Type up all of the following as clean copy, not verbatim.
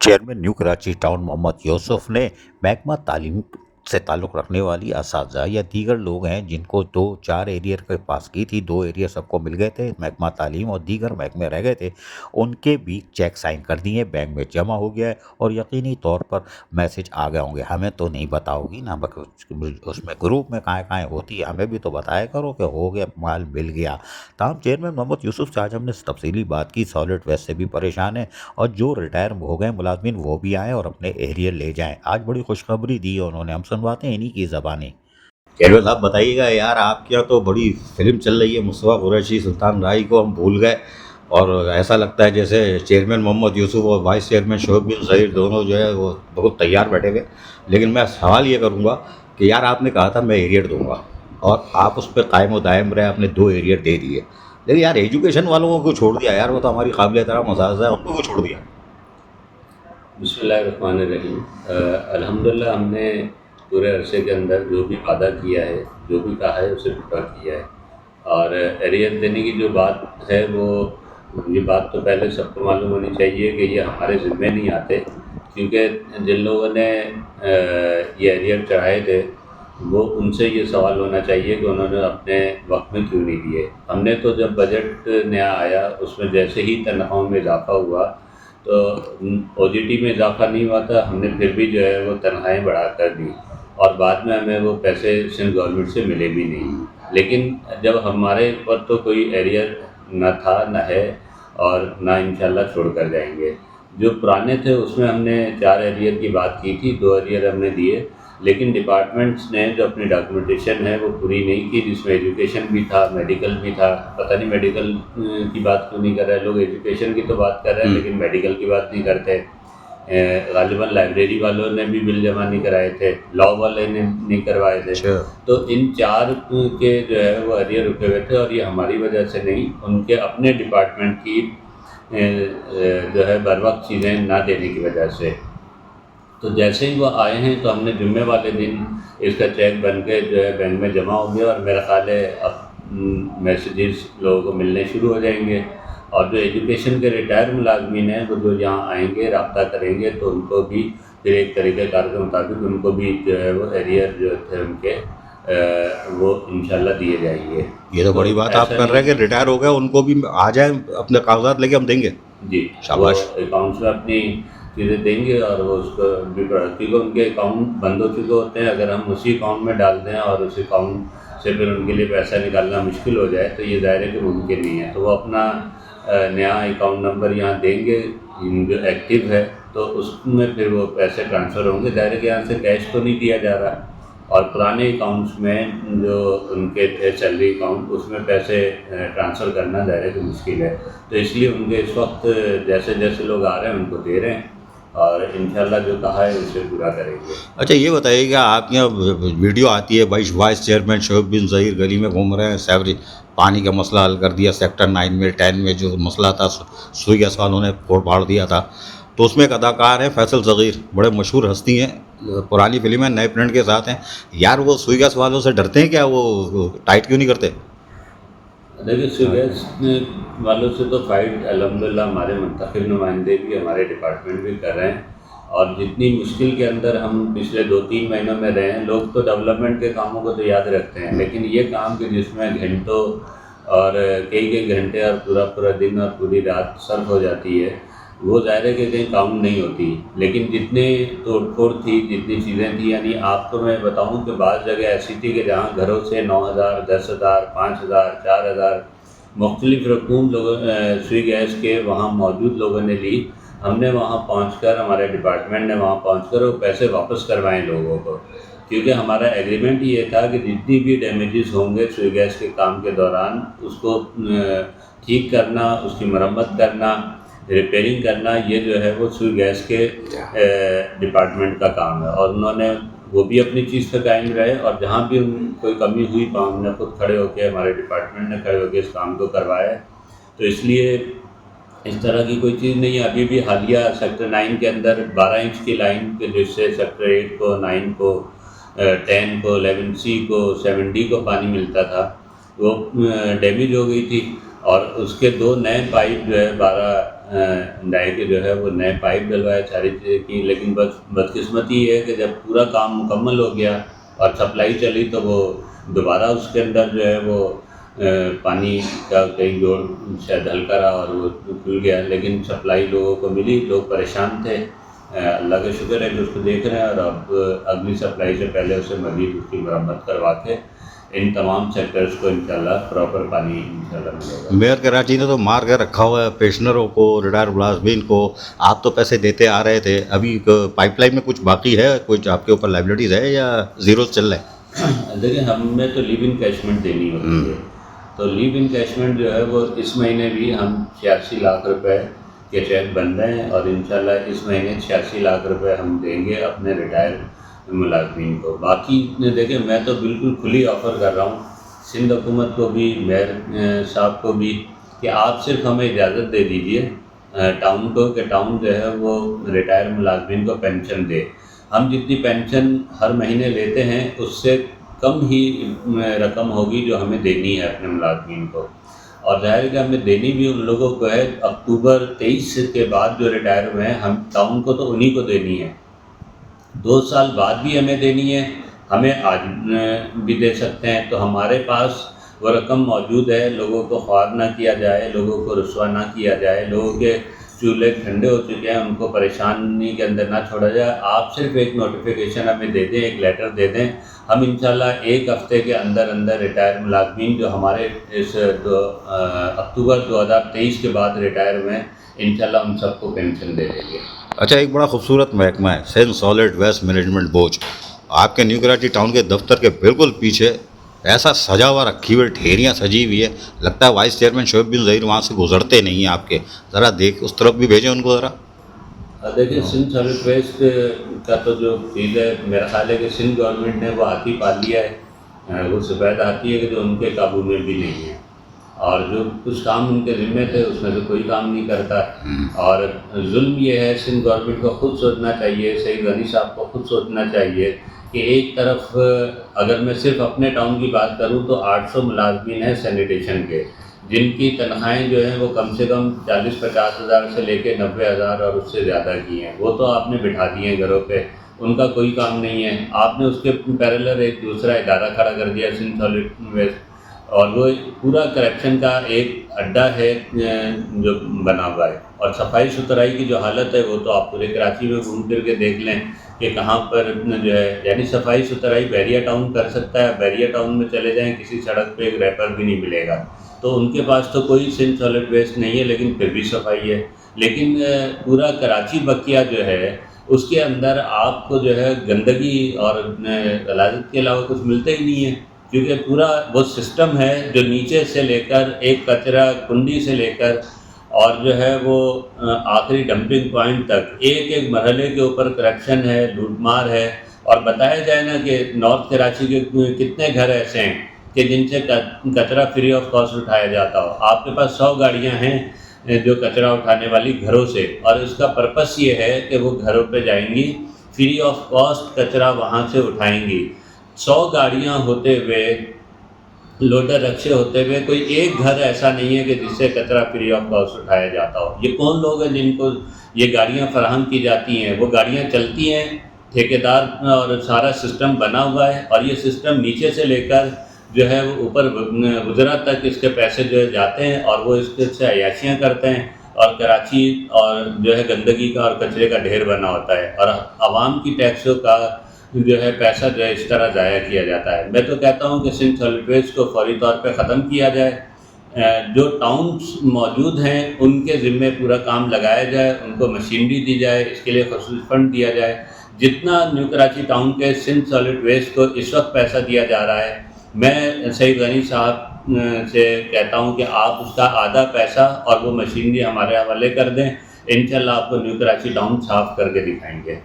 Chairman new Karachi town محمد یوسف نے محکمہ تعلیم سے تعلق رکھنے والی اساتذہ یا دیگر لوگ ہیں جن کو 2-4 ایریئر کے پاس کی تھی، 2 ایریئر سب کو مل گئے تھے، محکمہ تعلیم اور دیگر محکمے رہ گئے تھے، ان کے بھی چیک سائن کر دیے، بینک میں جمع ہو گیا ہے اور یقینی طور پر میسج آ گئے ہوں گے۔ ہمیں تو نہیں بتاؤ گی نا، اس میں گروپ میں کہاں ہوتی ہے، ہمیں بھی تو بتایا کرو کہ ہو گیا، مال مل گیا۔ تاہم چیئرمین محمد یوسف سے آج ہم نے تفصیلی بات کی، سالڈ ویسٹ سے بھی پریشان ہیں اور جو ریٹائر ہو گئے ملازمین وہ بھی آئیں اور اپنے ایریئر لے جائیں۔ آج بڑی خوشخبری دی ہے انہوں نے، ہم سنواتے ہیں انہی کی زبانی۔ چیئرمین صاحب بتائیے گا یار، آپ کے یہاں تو بڑی فلم چل رہی ہے، مصطفیٰ قریشی سلطان رائی کو ہم بھول گئے اور ایسا لگتا ہے جیسے چیئرمین محمد یوسف اور وائس چیئرمین شعیب بن ظہیر دونوں جو ہے وہ بہت تیار بیٹھے ہوئے۔ لیکن میں سوال یہ کروں گا کہ یار آپ نے کہا تھا میں ایریئر دوں گا اور آپ اس پہ قائم و دائم رہے، آپ نے 2 ایریئر دے دیے، لیکن یار ایجوکیشن والوں کو چھوڑ دیا یار، وہ تو ہماری قابل احترام اساتذہ ہے، ان کو چھوڑ دیا۔ بسم اللہ الرحمن الرحیم۔ الحمدللہ ہم نے پورے عرصے کے اندر جو بھی وعدہ کیا ہے، جو بھی کہا ہے اسے پورا کیا ہے، اور ایریئر دینے کی جو بات ہے وہ یہ بات تو پہلے سب کو معلوم ہونی چاہیے کہ یہ ہمارے ذمے نہیں آتے، کیونکہ جن لوگوں نے یہ ایریئر چڑھائے تھے وہ ان سے یہ سوال ہونا چاہیے کہ انہوں نے اپنے وقت میں کیوں نہیں دیے۔ ہم نے تو جب بجٹ نیا آیا اس میں جیسے ہی تنخواہوں میں اضافہ ہوا تو او جی ٹی میں اضافہ نہیں ہوا تھا، ہم نے پھر بھی جو ہے وہ تنخواہیں بڑھا کر دی اور بعد میں ہمیں وہ پیسے سندھ گورنمنٹ سے ملے بھی نہیں۔ لیکن جب ہمارے اوپر تو کوئی ایریئر نہ تھا نہ ہے اور نہ انشاءاللہ چھوڑ کر جائیں گے۔ جو پرانے تھے اس میں ہم نے 4 ایریئر کی بات کی تھی، 2 ایریئر ہم نے دیے، لیکن ڈپارٹمنٹس نے جو اپنی ڈاکیومنٹیشن ہے وہ پوری نہیں کی، جس میں ایجوکیشن بھی تھا، میڈیکل بھی تھا۔ پتہ نہیں میڈیکل کی بات کیوں نہیں کر رہے لوگ، ایجوکیشن کی تو بات کر رہے ہیں لیکن میڈیکل کی بات نہیں کرتے۔ غالباً لائبریری والوں نے بھی بل جمع نہیں کرائے تھے، لاء والے نے نہیں کروائے تھے۔ تو ان 4 کے جو ہے وہ ایریئر رکے ہوئے تھے اور یہ ہماری وجہ سے نہیں، ان کے اپنے ڈپارٹمنٹ کی جو ہے بر وقت چیزیں نہ دینے کی وجہ سے۔ تو جیسے ہی وہ آئے ہیں تو ہم نے جمعے والے دن اس کا چیک بن کے جو ہے بینک میں جمع ہو گیا، اور میرا خیال ہے اب میسیجز لوگوں کو ملنے شروع ہو جائیں گے، اور جو ایجوکیشن کے ریٹائر ملازمین ہیں وہ جو یہاں آئیں گے رابطہ کریں گے تو ان کو بھی پھر ایک طریقہ کار کے مطابق ان کو بھی جو ہے وہ ایریئر جو تھے ان کے وہ انشاءاللہ دیے جائیں گے۔ یہ تو بڑی بات آپ کر رہے ہیں کہ ریٹائر ہو گئے ان کو بھی آ جائیں، اپنے کاغذات لے کے ہم دیں گے۔ جی شاباش۔ اکاؤنٹس میں اپنی چیزیں دیں گے اور وہ اس کو بھی کیونکہ ان کے اکاؤنٹ بند ہو چکے ہوتے ہیں، اگر ہم اسی اکاؤنٹ میں ڈال دیں اور اس اکاؤنٹ سے پھر ان کے لیے پیسہ نکالنا مشکل ہو جائے تو یہ ظاہر ہے کہ ممکن نہیں ہے۔ تو وہ اپنا نیا اکاؤنٹ نمبر یہاں دیں گے جو ایکٹیو ہے، تو اس میں پھر وہ پیسے ٹرانسفر ہوں گے۔ ظاہر ہے کہ یہاں سے کیش تو نہیں دیا جا رہا، اور پرانے اکاؤنٹس میں جو ان کے تھے سیلری اکاؤنٹ اس میں پیسے ٹرانسفر کرنا ظاہر ہے کہ مشکل ہے، تو اس لیے ان کے اس وقت جیسے جیسے لوگ آ رہے ہیں ان کو دے رہے ہیں اور انشاءاللہ جو کہا ہے اسے پورا کریں گے۔ اچھا یہ بتائیے کہ آپ کے یہاں ویڈیو آتی ہے وائس چیئرمین شعیب بن ظہیر گلی میں گھوم رہے ہیں، سیوری پانی کا مسئلہ حل کر دیا، سیکٹر 9 میں 10 میں جو مسئلہ تھا سوئی گیس والوں نے پھوڑ پھاڑ دیا تھا، تو اس میں ایک اداکار ہیں فیصل صغیر، بڑے مشہور ہستی ہیں، پرانی فلم ہے، نئے پرنٹ کے ساتھ ہیں، یار وہ سوئی گیس والوں سے ڈرتے ہیں کیا؟ وہ ٹائٹ کیوں نہیں کرتے؟ دیکھیے سوئی گیس والوں سے تو فائٹ الحمدللہ ہمارے منتخب نمائندے بھی ہمارے ڈپارٹمنٹ بھی کر رہے ہیں، اور جتنی مشکل کے اندر ہم پچھلے 2-3 مہینوں میں رہے ہیں، لوگ تو ڈیولپمنٹ کے کاموں کو تو یاد رکھتے ہیں، لیکن یہ کام کہ جس میں گھنٹوں اور کئی گھنٹے اور پورا دن اور پوری رات صرف ہو جاتی ہے، وہ ظاہر ہے کہ کہیں کام نہیں ہوتی۔ لیکن جتنے توڑ پھوڑ تھی، جتنی چیزیں تھیں، یعنی آپ کو میں بتاؤں کہ بعض جگہ ایسی تھی کہ جہاں گھروں سے 9,000 10,000 5,000 4,000 مختلف رقوم لوگوں سوئی گیس کے وہاں موجود لوگوں نے لی۔ ہم نے وہاں پہنچ کر، ہمارے ڈپارٹمنٹ نے وہاں پہنچ کر وہ پیسے واپس کروائیں لوگوں کو، کیونکہ ہمارا ایگریمنٹ یہ تھا کہ جتنی بھی ڈیمیجز ہوں گے سوئی گیس کے کام کے دوران اس کو ٹھیک کرنا، اس کی مرمت کرنا، ریپیئرنگ کرنا، یہ جو ہے وہ سوئی گیس کے ڈپارٹمنٹ کا کام ہے، اور انہوں نے وہ بھی اپنی چیز پہ قائم رہے، اور جہاں بھی کوئی کمی ہوئی تو ہم نے خود کھڑے ہو کے، ہمارے ڈپارٹمنٹ نے کھڑے ہو کے اس کام کو کروایا۔ تو اس لیے اس طرح کی کوئی چیز نہیں ہے۔ ابھی بھی حالیہ سیکٹر 9 کے اندر 12 انچ کی لائن کے جس سے سیکٹر 8 کو، 9 کو، 10 کو، 11C کو، 7D کو پانی ملتا تھا، وہ ڈیمیج ہو گئی تھی، اور اس کے 2 نئے پائپ جو ہے 12 نئے کے جو ہے وہ نئے پائپ ڈلوائے ساری چیزیں کی، لیکن بس بدقسمتی یہ ہے کہ جب پورا کام مکمل ہو گیا اور سپلائی چلی تو وہ دوبارہ اس کے اندر جو ہے وہ پانی کا کئی جوڑ شاید ہلکا رہا اور وہ کھل گیا، لیکن سپلائی لوگوں کو ملی، لوگ پریشان تھے۔ اللہ کا شکر ہے کہ اس کو دیکھ رہے ہیں، اور اب اگلی سپلائی سے پہلے اسے مزید اس کی مرمت کروا کے ان تمام سیکٹرز کو انشاءاللہ پراپر پانی انشاءاللہ ملے گا۔ میئر کراچی نے تو مار کے رکھا ہوا ہے پینشنروں کو، ریٹائر ملازمین کو، آپ تو پیسے دیتے آ رہے تھے، ابھی پائپ لائن میں کچھ باقی ہے، کچھ آپ کے اوپر لائبلٹیز ہے یا زیرو چل رہے ہیں؟ دیکھیں ہمیں تو لیو انکیشمنٹ دینی ہوتی ہے، تو لیو انکیشمنٹ جو ہے وہ اس مہینے بھی ہم 86 لاکھ روپے کے چیک بن رہے ہیں، اور انشاءاللہ اس مہینے 86 لاکھ روپے ہم دیں گے اپنے ریٹائر ملازمین کو۔ باقی دیکھیں میں تو بالکل کھلی آفر کر رہا ہوں سندھ حکومت کو بھی، میئر صاحب کو بھی، کہ آپ صرف ہمیں اجازت دے دیجئے ٹاؤن کو، کہ ٹاؤن جو ہے وہ ریٹائر ملازمین کو پینشن دے۔ ہم جتنی پینشن ہر مہینے لیتے ہیں اس سے کم ہی رقم ہوگی جو ہمیں دینی ہے اپنے ملازمین کو، اور ظاہر ہے کہ ہمیں دینی بھی ان لوگوں کو ہے۔ اکتوبر 23 کے بعد جو ریٹائر ہوئے ہیں ہم ٹاؤن کو تو انہی کو دینی ہے، 2 سال بعد بھی ہمیں دینی ہے، ہمیں آج بھی دے سکتے ہیں، تو ہمارے پاس وہ رقم موجود ہے، لوگوں کو خوار نہ کیا جائے، لوگوں کو رسوا نہ کیا جائے، لوگوں کے چولہے ٹھنڈے ہو چکے ہیں ان کو پریشانی کے اندر نہ چھوڑا جائے۔ آپ صرف ایک نوٹیفیکیشن ہمیں دے دیں، ایک لیٹر دے دیں، ہم انشاءاللہ 1 ہفتے کے اندر اندر ریٹائر ملازمین جو ہمارے اس اکتوبر 2023 کے بعد ریٹائر ہوئے ہیں انشاءاللہ ہم سب کو پینشن دے دیں گے۔ اچھا، ایک بڑا خوبصورت محکمہ ہے Sindh solid waste management board, آپ کے نیو کراچی ٹاؤن کے دفتر کے بالکل پیچھے ایسا سجا ہوا رکھی ہوئی ڈھیریاں سجی ہوئی ہے، لگتا ہے وائس چیئرمین شعیب بن ظہیر وہاں سے گزرتے نہیں ہیں آپ کے، ذرا دیکھ اس طرف بھی بھیجیں ان کو ذرا۔ دیکھیں سندھ سالڈ ویسٹ کا تو جو چیز ہے میرا خیال ہے کہ سندھ گورنمنٹ نے وہ ہاتھی پال لیا ہے، وہ سفید ہاتھی ہے کہ جو ان کے قابو میں بھی نہیں ہے، اور جو کچھ کام ان کے ذمے تھے اس میں تو کوئی کام نہیں کرتا، اور ظلم یہ ہے سندھ گورنمنٹ کو خود سوچنا چاہیے، سعید غنی صاحب کو خود سوچنا چاہیے کہ ایک طرف اگر میں صرف اپنے ٹاؤن کی بات کروں تو 800 ملازمین ہیں سینیٹیشن کے، جن کی تنخواہیں جو ہیں وہ کم سے کم 40-50 ہزار سے لے کے 90 ہزار اور اس سے زیادہ کی ہیں، وہ تو آپ نے بٹھا دیے ہیں گھروں پہ، ان کا کوئی کام نہیں ہے۔ آپ نے اس کے پیرالل ایک دوسرا ادارہ کھڑا کر دیا سندھ سالڈ ویسٹ، اور وہ پورا کرپشن کا ایک اڈا ہے جو بنا ہوا ہے، اور صفائی ستھرائی کی جو حالت ہے وہ تو آپ پورے کراچی میں گھوم پھر کے دیکھ لیں کہ کہاں پر جو ہے، یعنی صفائی ستھرائی بحریہ ٹاؤن کر سکتا ہے، بحریہ ٹاؤن میں چلے جائیں کسی سڑک پہ ایک ریپر بھی نہیں ملے گا، تو ان کے پاس تو کوئی سندھ سالڈ ویسٹ نہیں ہے لیکن پھر بھی صفائی ہے۔ لیکن پورا کراچی بقیہ جو ہے اس کے اندر آپ کو جو ہے گندگی اور غلاظت کے علاوہ کچھ ملتا ہی نہیں ہے، کیونکہ پورا وہ سسٹم ہے جو نیچے سے لے کر ایک کچرا کنڈی سے لے کر اور جو ہے وہ آخری ڈمپنگ پوائنٹ تک ایک ایک مرحلے کے اوپر کرپشن ہے، لوٹ مار ہے، اور بتایا جائے نا کہ نارتھ کراچی کے کتنے گھر ایسے ہیں کہ جن سے کچرا فری آف کاسٹ اٹھایا جاتا ہو۔ آپ کے پاس 100 گاڑیاں ہیں جو کچرا اٹھانے والی گھروں سے، اور اس کا پرپس یہ ہے کہ وہ گھروں پہ جائیں گی، فری آف کاسٹ کچرا وہاں سے اٹھائیں گی۔ 100 گاڑیاں ہوتے ہوئے، لوڈر رکشے ہوتے ہوئے کوئی ایک گھر ایسا نہیں ہے کہ جس سے کچرا فری آف کاسٹ اٹھایا جاتا ہو۔ یہ کون لوگ ہیں جن کو یہ گاڑیاں فراہم کی جاتی ہیں؟ وہ گاڑیاں چلتی ہیں، ٹھیکیدار اور سارا سسٹم بنا ہوا ہے، اور یہ سسٹم نیچے سے لے کر جو ہے وہ اوپر وزراء تک اس کے پیسے جو ہے جاتے ہیں، اور وہ اس سے عیاشیاں کرتے ہیں، اور کراچی اور جو ہے گندگی کا اور کچرے کا ڈھیر بنا ہوتا ہے، اور عوام کی ٹیکسوں کا جو ہے پیسہ جو ہے اس طرح ضائع کیا جاتا ہے۔ میں تو کہتا ہوں کہ سندھ سالڈ ویسٹ کو فوری طور پہ ختم کیا جائے، جو ٹاؤنس موجود ہیں ان کے ذمے پورا کام لگایا جائے، ان کو مشینری دی جائے، اس کے لیے خصوصی فنڈ دیا جائے۔ جتنا نیو کراچی ٹاؤن کے سندھ سالڈ ویسٹ کو اس وقت پیسہ دیا جا رہا ہے، میں سعید غنی صاحب سے کہتا ہوں کہ آپ اس کا آدھا پیسہ اور وہ مشینری ہمارے حوالے کر دیں، انشاءاللہ آپ کو نیو کراچی ٹاؤن صاف کر کے دکھائیں گے۔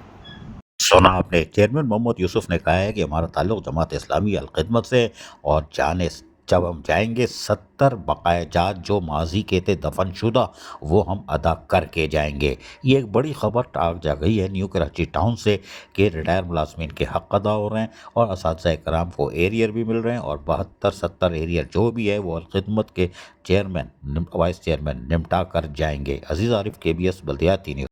سنا آپ نے چیئرمین محمد یوسف نے کہا ہے کہ ہمارا تعلق جماعت اسلامی الخدمت سے اور جان جب ہم جائیں گے 70 بقایا جات جو ماضی کے تھے دفن شدہ وہ ہم ادا کر کے جائیں گے۔ یہ ایک بڑی خبر آگ جا گئی ہے نیو کراچی ٹاؤن سے کہ ریٹائر ملازمین کے حق ادا ہو رہے ہیں اور اساتذہ کرام کو ایریئر بھی مل رہے ہیں، اور 72-70 ایریئر جو بھی ہے وہ الخدمت کے چیئرمین وائس چیئرمین نمٹا کر جائیں گے۔ عزیز عارف، KBS بلدیاتی نیوز۔